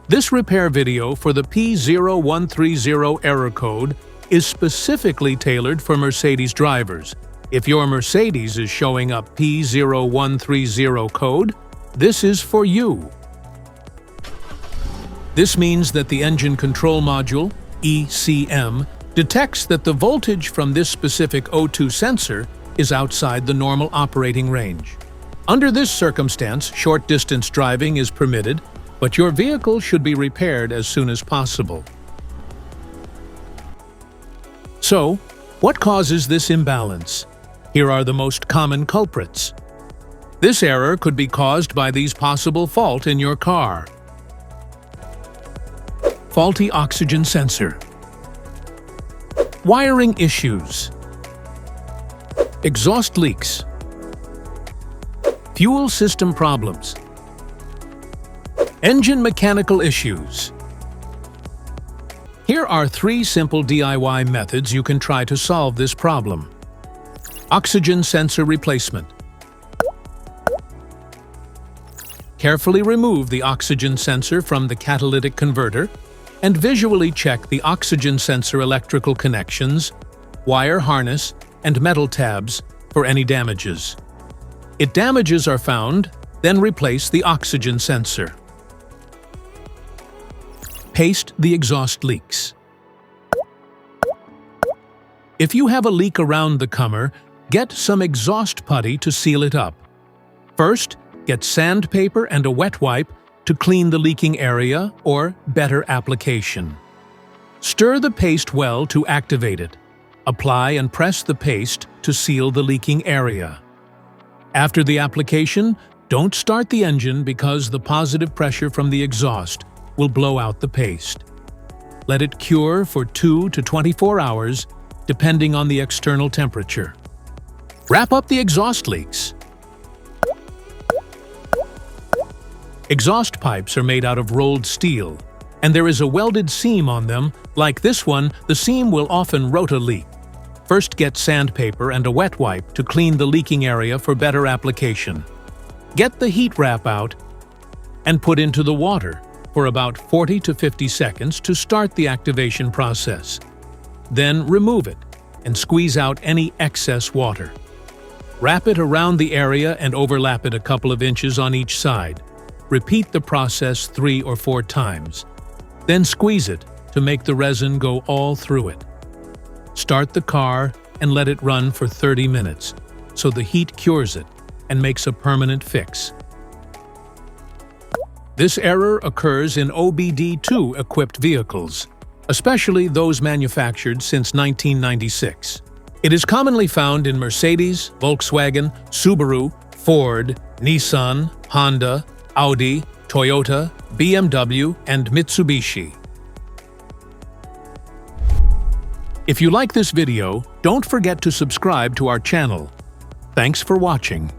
This repair video for the P0130 error code is specifically tailored for Mercedes drivers. If your Mercedes is showing up P0130 code, this is for you. This means that the engine control module, ECM, detects that the voltage from this specific O2 sensor is outside the normal operating range. Under this circumstance, short-distance driving is permitted, but your vehicle should be repaired as soon as possible. So, what causes this imbalance? Here are the most common culprits. This error could be caused by these possible faults in your car. Faulty oxygen sensor. Wiring issues. Exhaust leaks. Fuel system problems. Engine mechanical issues. Here are 3 simple DIY methods you can try to solve this problem. Oxygen sensor replacement. Carefully remove the oxygen sensor from the catalytic converter and visually check the oxygen sensor electrical connections, wire harness, and metal tabs for any damages. If damages are found, then replace the oxygen sensor. Paste the exhaust leaks. If you have a leak around the comer, get some exhaust putty to seal it up. First, get sandpaper and a wet wipe to clean the leaking area or better application. Stir the paste well to activate it. Apply and press the paste to seal the leaking area. After the application, don't start the engine because the positive pressure from the exhaust will blow out the paste. Let it cure for 2 to 24 hours, depending on the external temperature. Wrap up the exhaust leaks. Exhaust pipes are made out of rolled steel, and there is a welded seam on them. Like this one, the seam will often rot a leak. First, get sandpaper and a wet wipe to clean the leaking area for better application. Get the heat wrap out and put into the water for about 40 to 50 seconds to start the activation process. Then remove it and squeeze out any excess water. Wrap it around the area and overlap it a couple of inches on each side. Repeat the process 3 or 4 times. Then squeeze it to make the resin go all through it. Start the car and let it run for 30 minutes so the heat cures it and makes a permanent fix. This error occurs in OBD2 equipped vehicles, especially those manufactured since 1996. It is commonly found in Mercedes, Volkswagen, Subaru, Ford, Nissan, Honda, Audi, Toyota, BMW, and Mitsubishi. If you like this video, don't forget to subscribe to our channel. Thanks for watching.